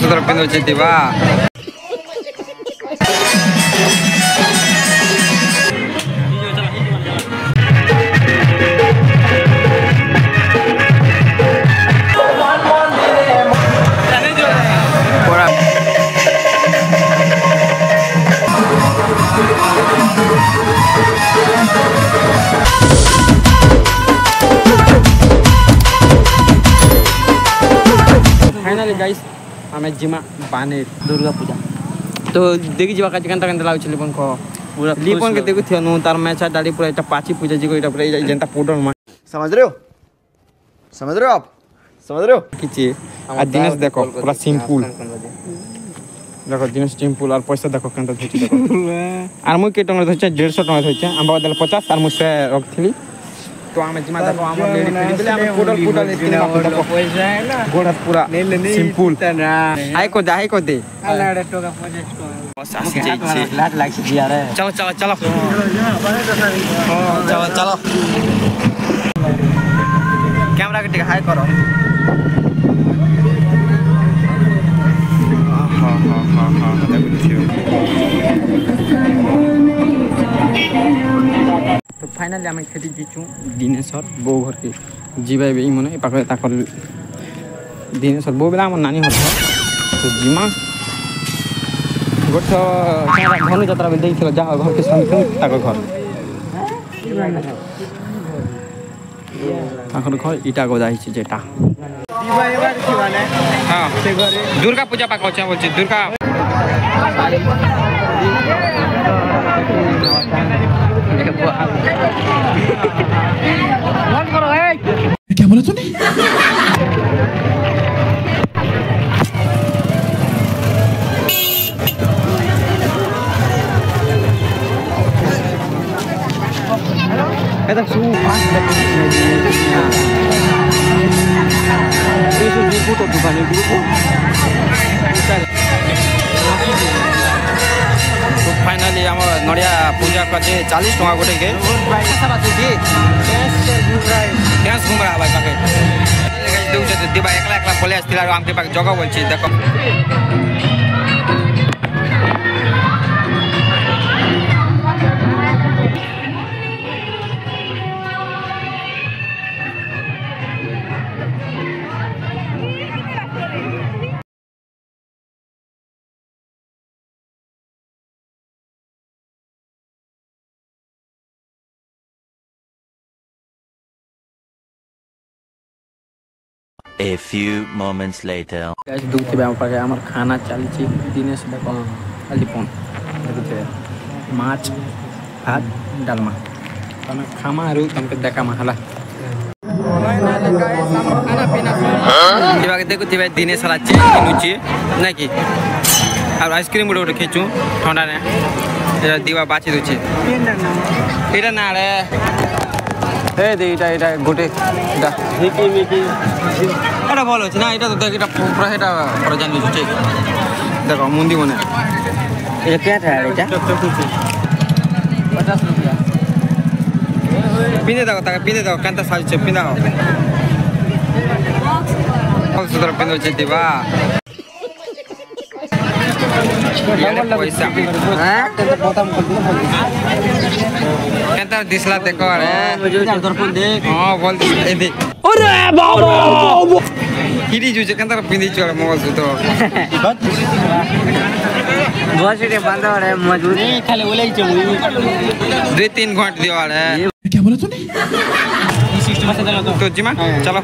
ସୁନ୍ଦର ପିନ୍ଧୁଛନ୍ତି ବା finally guys हमें जिमा बानेर दुर्गा पूजा तो देखि जीवा काज केनता केनता लागछ लिपन को पूरा लिपन के देखु थियनु तार मैचा दाढ़ी पूरा एटा पाची पूजा जी को एटा पूरा जनता पाउडर में समझ रहे हो आप समझ रहे हो किछि आ दिनेश देखो पूरा सिंपल देखो दिनेश सिंपल और पैसा देखो केनता धोछि देखो आर मु के टंगा धोछि 150 टंगा धोछि हम बदल 50 आर मु से रखथिली तो हमें जिमा देखो हम लेडी फेरी बेले हम फुटल पैसा है ना गोड़ा पूरा सिंपल हाई को दे अलाडे टोका 50 बस आसी जाई लाट लागछि दिया रे चलो चलो कैमरा के टिक हाई करो हां तो फाइनली आम खेती जीचु दिनेश्वर बो घर के जीवे भी मन पाखे ताकर दिनेश्वर बो बेला नानी हर तो जीमा गोठ धनु यात्रा में देखिल जा घर के सामने ताकर घर इटा गोदा हिची जेटा हां दुर्गा पूजा पाक होचे बोलछि दुर्गा क्या बोला तूने Kita suhu pas itu di foto bukan di grup. तो फाइनली हम नड़िया पूजा करते 40 टका गोटे के गैस घूम रहा भाई पाके दिबा एकला एकला पले आस्तिला हमके पाके जगह बोल छी देखो A few moments later. Guys, दूध पे पाके हमर खाना चली छी दिनेश देखो अलिपन देखो माछ भात डालमा तमे खामा आरु तमके देखा महला खाना पीना दिवा के देखो दिवा दिनेश वाला चेक किनुची ना कि और आइसक्रीम गुडो खेचू ठंडा ने दिवा बाची दोची एटा ना रे ए दे इटा गोटे इटा मिकी এটা ভালো আছে না এটা তো দেখ এটা পুরো এটা পুরো জানি ঠিক দেখো মুন্দি মনে এটা কেটে আর এটা 50 रुपया পিনে দাও কান্তা সাইজ পিনে দাও কত সুন্দর পিনে হচ্ছে বা पैसा हां तो प्रथम केंता दिसला देखो अरे दर्पण देख हां बोल दे अरे बाबा किडी जुजे केंता पिंदी चोर मोज तो बसरे बांधा रे मजदूरी खाली ओलाई छ 2-3 घंटा दियो अरे क्या बोला तूने 60 तो जिमा चलो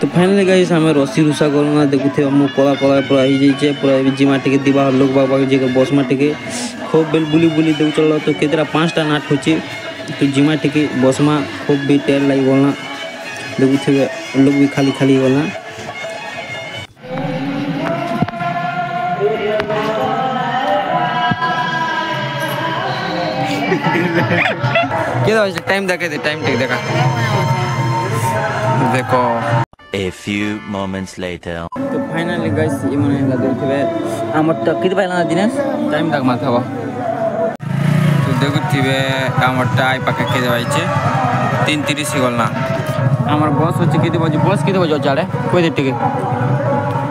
तो फाइनली गाइस हमें रस्सी रुसा करना देखुथे मु कला कला पूरा ही जाइए पूरा जिमा टिके दिवा लोग बाबा जे बस में टिके खूब बेल बुली बुली देव चल तो केतरा 5टा नाट होचे तो जिमा टिके बस में खूब भी टेर लगी गलना देखुथे लोग भी खाली खाली गलना के टाइम देखे टाइम टिक देखा देखो A few moments later. तो फाइनली गाइस ये मन हला देखुथे हमर कित पाइला दिनेश टाइम तक माथाबो तो देखुथिबे हमर टाइ पाके के जाइछे 3:30 गलना हमर बस होचे किते बजे चाले कोई दे टिके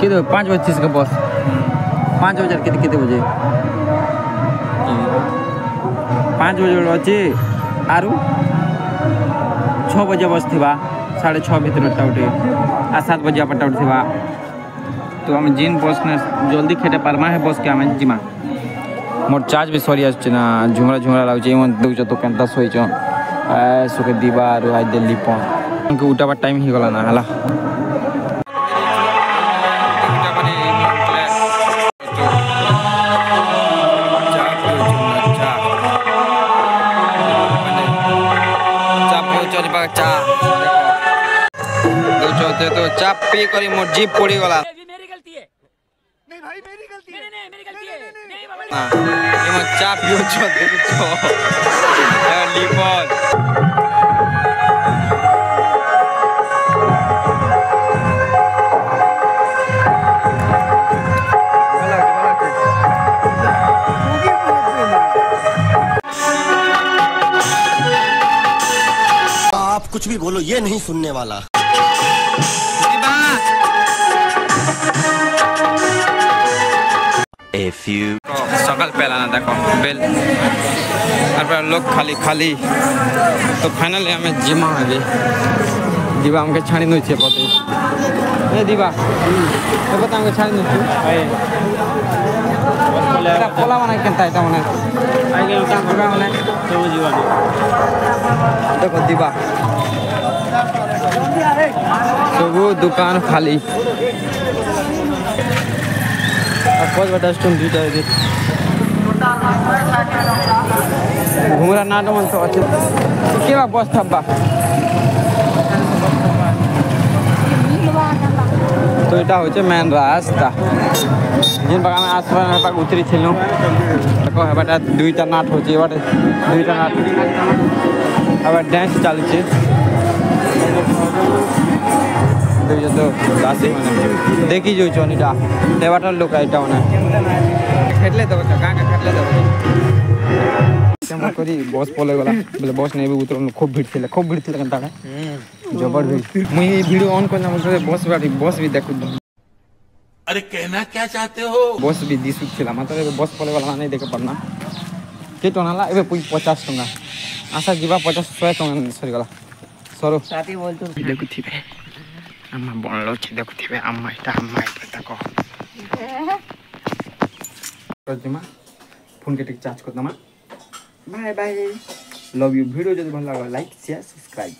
किते 5:30 का बस 5 बजे किते बजे 5 बजे अछि आरु 6 बजे बस थिबा 6:30 भीतर उठे आ 7 बजे अपन उठा तो आम जिन बस ने जल्दी खेटे पारमा है बस के आम जिमा मोर चार्ज भी सरी आना झुमरा झुमरा लगे दूच तो केन्ता शोच सुखे दीवा आई दिल्ली पन उठाबार टाइम ही गला ना हला तो चाप पी करी मोर जीप पड़ी गला मेरी गलती है नहीं भाई मेरी गलती है मेरी गलती है नहीं बाबा हां ये मत चाप पियो छो देखो यार लिपन आप कुछ भी बोलो ये नहीं सुनने वाला A few. सकाल पहला ना देखो बेल और लोग खाली खाली तो फाइनली हमें जिमा है दीवा हमके छाणी नहीं छे पते ए दीवा तो बता हमके छाणी नहीं छे तेरा पोला बना केनता है तमने आगे काम होगा मने तो जीवा देखो दीवा तो वो दुकान खाली बहुत बड़ा स्टोन दीटा है घुमरा नाटो मन तो अच्छे केवा बस थब्बा तो এটা হচ্ছে মেন রাস্তা जिन बागा में आसपास में पाक उतरी छिलनु देखो हेबाटा दुईटा नाट होची एबाटे दुईटा नाट अब डांस चालू छे देखिए तो दासी माने देखी जो चोनीटा देवाटर लोक आइटा माने खेटले तो गां का खेटले तो हम करी बस पले गला बोले बस नहीं भी उतर खूब भीड़ थिले कंता जबर भीड़ मुई वीडियो ऑन करना मतलब बस भी देखु अरे कहना क्या चाहते हो बस भी दिसु थिला मतलब बस पले गला नहीं देखे पड़ना के टोनाला एबे 50 टंगा आशा जीवा 50 100 टंगा सरी गला सरो साथी बोल तो देखुथिबे अम्मा बनलो छे देखुथिबे अम्मा इटा तको जमा फोन के टिक चार्ज कर दमा bye bye love you video जदि भल लाग लाइक शेयर सब्सक्राइब